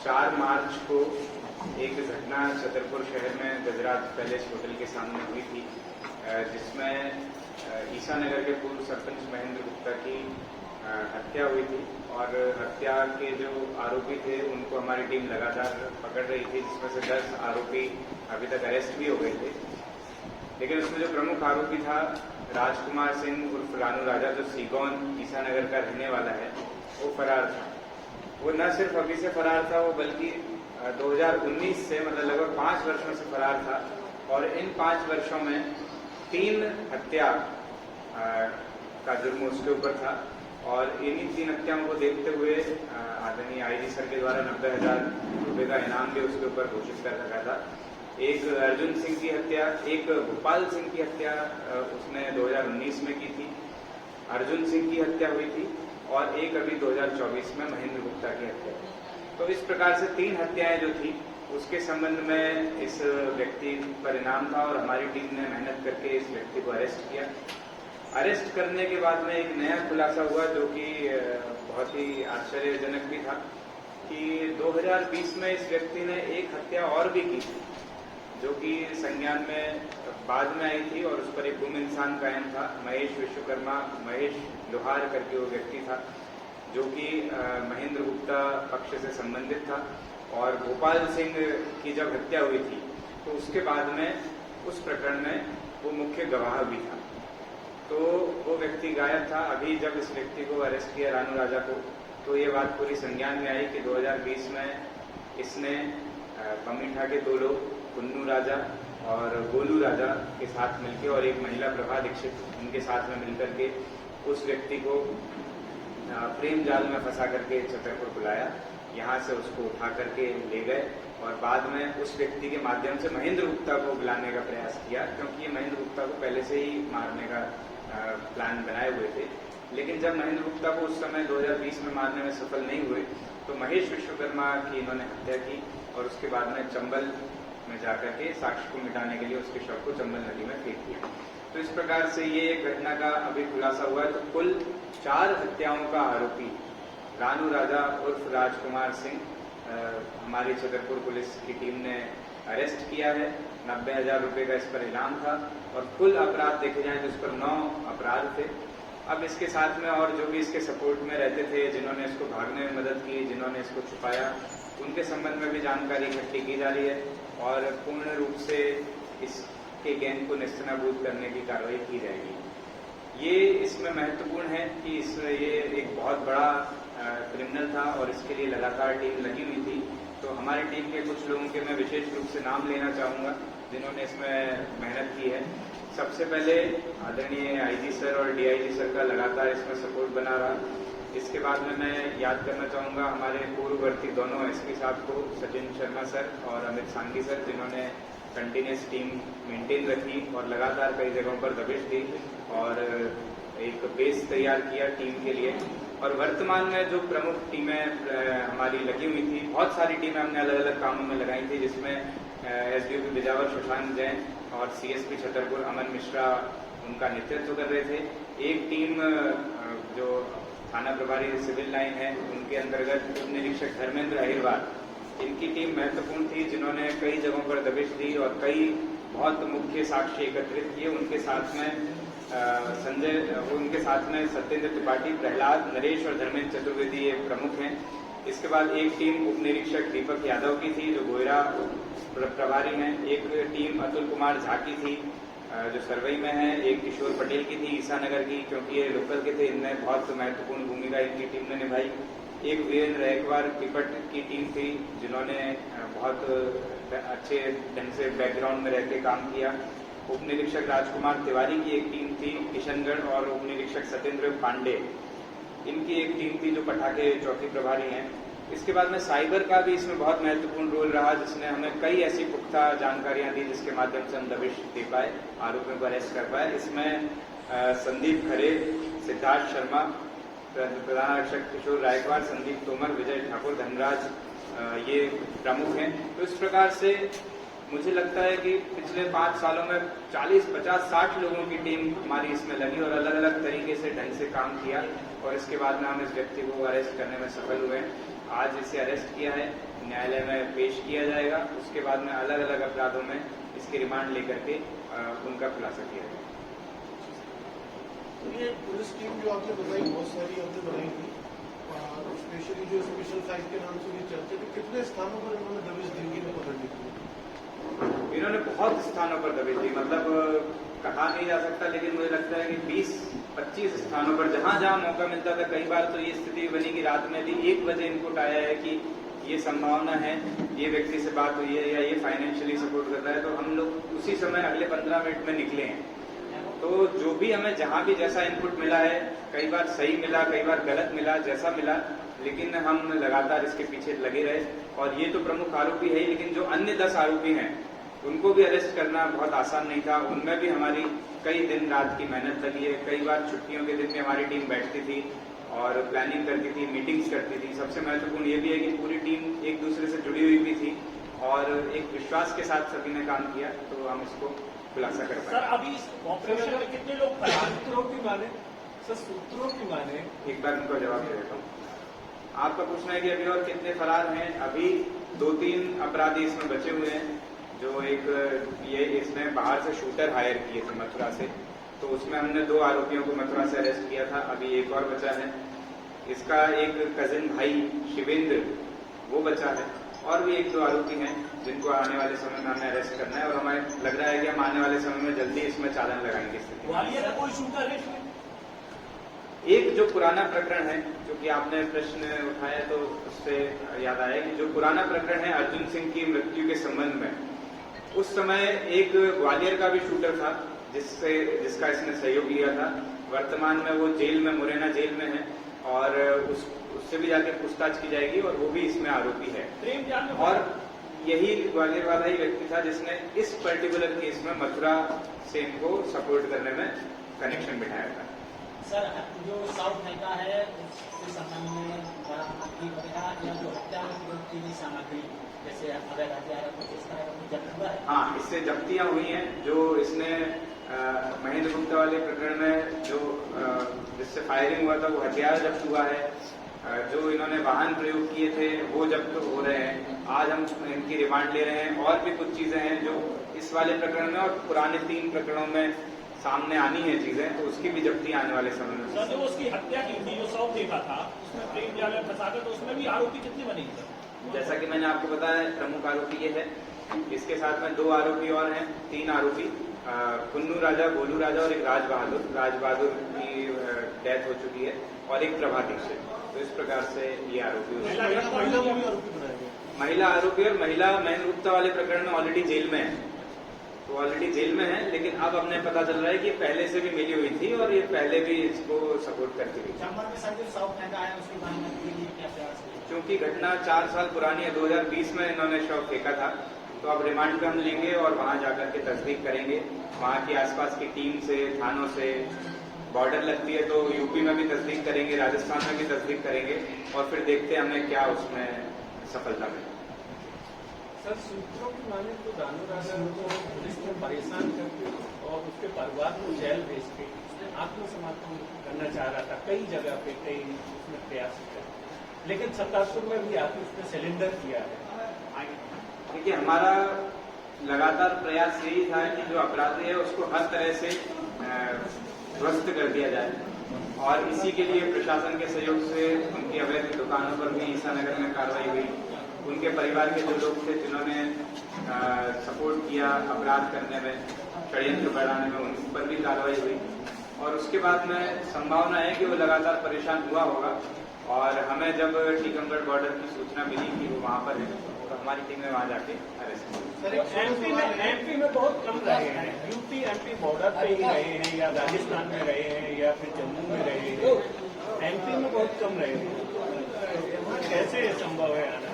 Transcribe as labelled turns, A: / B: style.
A: 4 मार्च को एक घटना छतरपुर शहर में गजराज पैलेस होटल के सामने हुई थी, जिसमें ईसा नगर के पूर्व सरपंच महेंद्र गुप्ता की हत्या हुई थी। और हत्या के जो आरोपी थे उनको हमारी टीम लगातार पकड़ रही थी, जिसमें से 10 आरोपी अभी तक अरेस्ट भी हो गए थे। लेकिन उसमें जो प्रमुख आरोपी था राजकुमार सिंह उर्फ रानू राजा, जो सीगौन ईसा नगर का रहने वाला है, वो फरार था। वो न सिर्फ अभी से फरार था, वो बल्कि 2019 से मतलब लगभग 5 वर्षों से फरार था। और इन 5 वर्षों में 3 हत्या का जुर्म उसके ऊपर था। और इन्हीं 3 हत्याओं को देखते हुए आदरणीय आईजी सर के द्वारा 90,000 रुपये का इनाम भी उसके ऊपर घोषित कर रखा था। एक अर्जुन सिंह की हत्या, एक गोपाल सिंह की हत्या उसने 2019 में की थी, अर्जुन सिंह की हत्या हुई थी, और एक अभी 2024 में महेंद्र गुप्ता की हत्या। तो इस प्रकार से 3 हत्याएं जो थी उसके संबंध में इस व्यक्ति पर इनाम था, और हमारी टीम ने मेहनत करके इस व्यक्ति को अरेस्ट किया। अरेस्ट करने के बाद में एक नया खुलासा हुआ, जो कि बहुत ही आश्चर्यजनक भी था, कि 2020 में इस व्यक्ति ने एक हत्या और भी की थी, जो कि संज्ञान में बाद में आई थी, और उस पर एक गुम इंसान कायम था। महेश विश्वकर्मा, महेश लोहार करके वो व्यक्ति था, जो कि महेंद्र गुप्ता पक्ष से संबंधित था। और गोपाल सिंह की जब हत्या हुई थी तो उसके बाद में उस प्रकरण में वो मुख्य गवाह भी था। तो वो व्यक्ति गायब था। अभी जब इस व्यक्ति को अरेस्ट किया, रानू राजा को, तो ये बात पूरी संज्ञान में आई कि 2020 में इसने बमीठा के 2 लोग, कुन्नू राजा और गोलू राजा के साथ मिलकर, और एक महिला प्रभा दीक्षित, उनके साथ में मिलकर के उस व्यक्ति को प्रेम जाल में फंसा करके छतरपुर बुलाया। यहाँ से उसको उठा करके ले गए, और बाद में उस व्यक्ति के माध्यम से महेंद्र गुप्ता को बुलाने का प्रयास किया, क्योंकि ये महेंद्र गुप्ता को पहले से ही मारने का प्लान बनाए हुए थे। लेकिन जब महेंद्र गुप्ता को उस समय 2020 में मारने में सफल नहीं हुए, तो महेश विश्वकर्मा की इन्होंने हत्या की, और उसके बाद में चंबल में जाकर के साक्ष्य को मिटाने के लिए उसके शव को चंबल नदी में फेंक दिया। तो इस प्रकार से ये एक घटना का अभी खुलासा हुआ है। तो कुल 4 हत्याओं का आरोपी रानू राजा उर्फ राजकुमार सिंह हमारी छतरपुर पुलिस की टीम ने अरेस्ट किया है। 90,000 रुपये का इस पर इनाम था, और कुल अपराध देखे जाए तो इस पर 9 अपराध थे। अब इसके साथ में और जो भी इसके सपोर्ट में रहते थे, जिन्होंने इसको भागने में मदद की, जिन्होंने इसको छुपाया, उनके संबंध में भी जानकारी इकट्ठी की जा रही है, और पूर्ण रूप से इसके गैंग को नेस्तनाबूद करने की कार्रवाई की जाएगी। ये इसमें महत्वपूर्ण है कि ये एक बहुत बड़ा क्रिमिनल था, और इसके लिए लगातार टीम लगी हुई थी। तो हमारी टीम के कुछ लोगों के मैं विशेष रूप से नाम लेना चाहूँगा, जिन्होंने इसमें मेहनत की है। सबसे पहले आदरणीय आईजी सर और डीआईजी सर का लगातार इसमें सपोर्ट बना रहा। इसके बाद में मैं याद करना चाहूँगा हमारे पूर्ववर्ती दोनों एसपी साहब को, सचिन शर्मा सर और अमित सांगी सर, जिन्होंने कंटिन्यूस टीम मेंटेन रखी और लगातार कई जगहों पर दबिश दी और एक बेस तैयार किया टीम के लिए। और वर्तमान में जो प्रमुख टीमें हमारी लगी हुई थी, बहुत सारी टीमें हमने अलग अलग कामों में लगाई थी, जिसमें एसडीओपी बिजावर शशांक जैन और सीएसपी छतरपुर अमन मिश्रा उनका नेतृत्व कर रहे थे। एक टीम जो थाना प्रभारी सिविल लाइन है, उनके अंतर्गत उप निरीक्षक धर्मेंद्र अहिरवार, इनकी टीम महत्वपूर्ण थी, जिन्होंने कई जगहों पर दबिश दी और कई बहुत मुख्य साक्ष्य एकत्रित किए। उनके साथ में उनके साथ में सत्येंद्र त्रिपाठी, प्रहलाद, नरेश और धर्मेंद्र चतुर्वेदी ये प्रमुख हैं। इसके बाद एक टीम उप निरीक्षक दीपक यादव की थी, जो गोयरा प्रभारी हैं। एक टीम अतुल कुमार झा की थी, जो सरवई में है। एक किशोर पटेल की थी, ईसा नगर की, क्योंकि ये लोकल के थे, इनमें बहुत महत्वपूर्ण भूमिका इनकी टीम ने निभाई। एक वीरेंद्र एकवार पिपट की टीम थी, जिन्होंने बहुत अच्छे ढंग से बैकग्राउंड में रहकर काम किया। उप निरीक्षक राजकुमार तिवारी की एक टीम थी किशनगढ़, और उप निरीक्षक सत्येंद्र पांडे, इनकी एक टीम थी जो पटाखे चौकी प्रभारी हैं। इसके बाद में साइबर का भी इसमें बहुत महत्वपूर्ण रोल रहा, जिसने हमें कई ऐसी पुख्ता जानकारियां दी जिसके माध्यम से हम दबिश दे पाए, आरोपियों को अरेस्ट कर पाए। इसमें संदीप खरे, सिद्धार्थ शर्मा, प्रधान आरक्षक किशोर रायकवार, संदीप तोमर, विजय ठाकुर, धनराज, ये प्रमुख हैं। तो इस प्रकार से मुझे लगता है कि पिछले 5 सालों में 40, 50, 60 लोगों की टीम हमारी इसमें लगी और अलग अलग तरीके से ढंग से काम किया और इसके बाद में हम इस व्यक्ति को अरेस्ट करने में सफल हुए। आज इसे अरेस्ट किया है, न्यायालय में पेश किया जाएगा, उसके बाद में अलग अलग अपराधों में इसकी रिमांड लेकर के उनका खुलासा किया जाएगा।
B: ये पुलिस टीम जो आपने बताई, बहुत सारी आपने बनाई थी, स्पेशली जो स्पेशल साइज के नाम से भी चर्चा थी, कितने स्थानों पर इन्होंने दबिश दी इन्हें पकड़ने के लिए?
A: इन्होंने बहुत स्थानों पर दबिश दी, मतलब कहा नहीं जा सकता, लेकिन मुझे लगता है कि 20-25 स्थानों पर जहां जहां मौका मिलता था। कई बार तो ये स्थिति बनी कि रात में भी 1 बजे इनपुट आया है कि ये संभावना है, ये व्यक्ति से बात हुई है या ये फाइनेंशियली सपोर्ट कर रहा है, तो हम लोग उसी समय अगले 15 मिनट में निकले हैं। तो जो भी हमें जहां भी जैसा इनपुट मिला है, कई बार सही मिला, कई बार गलत मिला, जैसा मिला, लेकिन हम लगातार इसके पीछे लगे रहे। और ये तो प्रमुख आरोपी है, लेकिन जो अन्य 10 आरोपी हैं उनको भी अरेस्ट करना बहुत आसान नहीं था। उनमें भी हमारी कई दिन रात की मेहनत लगी है। कई बार छुट्टियों के दिन में हमारी टीम बैठती थी और प्लानिंग करती थी, मीटिंग्स करती थी। सबसे महत्वपूर्ण ये भी है कि पूरी टीम एक दूसरे से जुड़ी हुई भी थी और एक विश्वास के साथ सभी ने काम किया, तो हम इसको खुलासा कर पाए।
C: सर, अभी इस ऑपरेशन में कितने लोग सूत्रों की माने? सर, सूत्रों की माने
A: एक बार उनको जवाब दे देता हूँ। आपका पूछना है कि अभी और कितने फरार हैं? अभी 2-3 अपराधी इसमें बचे हुए हैं। जो एक ये इसने बाहर से शूटर हायर किए थे मथुरा से, तो उसमें हमने 2 आरोपियों को मथुरा से अरेस्ट किया था। अभी एक और बचा है, इसका एक कजिन भाई शिवेंद्र वो बचा है, और भी 1-2 आरोपी हैं जिनको आने वाले समय में हमें अरेस्ट करना है और हमें लग रहा है कि हम आने वाले समय में जल्दी इसमें चालान लगाएंगे।
C: ग्वालियर का कोई शूटर है?
A: एक जो पुराना प्रकरण है, जो कि आपने प्रश्न उठाया तो उससे याद आया कि जो पुराना प्रकरण है अर्जुन सिंह की मृत्यु के संबंध में, उस समय एक ग्वालियर का भी शूटर था जिसका इसने सहयोग लिया था। वर्तमान में वो जेल में, मुरैना जेल में है और उससे भी जाके पूछताछ की जाएगी और वो भी इसमें आरोपी है। और यही ग्वालियर वाला ही व्यक्ति था जिसने इस पर्टिकुलर केस में मथुरा से इनको सपोर्ट करने में कनेक्शन बिठाया था।
D: सर, जो साउथ अफ्रीका है उसके संबंध में वगैरह या जो हत्या की सामग्री जैसे अवैध हथियार इस तरह का जब्त हुआ है?
A: हाँ, इससे जब्तियां हुई हैं। जो इसने महेंद्र गुप्ता वाले प्रकरण में जो जिससे फायरिंग हुआ था वो हथियार जब्त हुआ है। जो इन्होंने वाहन प्रयोग किए थे वो जब्त हो रहे हैं। आज हम इनकी रिमांड ले रहे हैं। और भी कुछ चीजें हैं जो इस वाले प्रकरण में और पुराने 3 प्रकरणों में सामने आनी है चीजें, तो उसकी भी जब्ती आने वाले समय में।
C: सर, जो उसकी हत्या की थी, जो साउथ देखा था, उसमें प्रेम जाल में फंसा कर, तो उसमें भी आरोपी कितने बने?
A: जैसा कि मैंने आपको बताया, प्रमुख आरोपी ये है। इसके साथ में 2 आरोपी और हैं, 3 आरोपी, कुन्नू राजा, गोलू राजा और एक राज बहादुर की डेथ हो चुकी है और एक प्रभा दीक्षित। तो इस प्रकार से ये आरोपी महिला आरोपी और महिला महेंद्र गुप्ता वाले प्रकरण में ऑलरेडी जेल में है, तो ऑलरेडी जेल में है। लेकिन अब हमने पता चल रहा है कि पहले से भी मिली हुई थी और ये पहले भी इसको सपोर्ट करती थी।
D: चंबल में सर जो साउथ अफ्रीका है उसकी बरामद के लिए क्या प्रयास किया?
A: क्योंकि घटना 4 साल पुरानी है, 2020 में इन्होंने शव फेंका था, तो अब रिमांड पे हम लेंगे और वहां जाकर के तस्दीक करेंगे। वहां की आसपास की टीम से, थानों से, बॉर्डर लगती है तो यूपी में भी तस्दीक करेंगे, राजस्थान में भी तस्दीक करेंगे और फिर देखते हैं हमें क्या उसमें सफलता मिले।
C: सर, सूत्रों की माने तो दानू राजा को पुलिस ने परेशान करके और उसके परिवार को जेल भेज के आत्मसमर्पण करना चाह रहा था। कई जगह पे कई उसने प्रयास किया, लेकिन छतरपुर में भी आके उसने सिलेंडर किया है।
A: देखिए, हमारा लगातार प्रयास यही था कि जो अपराधी है उसको हर तरह से ध्वस्त कर दिया जाए और इसी के लिए प्रशासन के सहयोग से उनकी अवैध दुकानों पर भी ईसानगर में कार्रवाई हुई। उनके परिवार के जो लोग थे जिन्होंने सपोर्ट किया अपराध करने में, षड्यंत्र बढ़ाने में, उन पर भी कार्रवाई हुई। और उसके बाद में संभावना है कि वो लगातार परेशान हुआ होगा और हमें जब टीकमगढ़ बॉर्डर की सूचना मिली कि वो वहां पर है तो हमारी टीम ने वहां जाके अरेस्ट किया।
C: एमपी में बहुत कम रहे हैं, यूपी एमपी बॉर्डर पे ही रहे हैं या राजस्थान में रहे हैं या फिर जम्मू में रहे हैं, एमपी में बहुत कम रहे हैं। कैसे संभव है आना?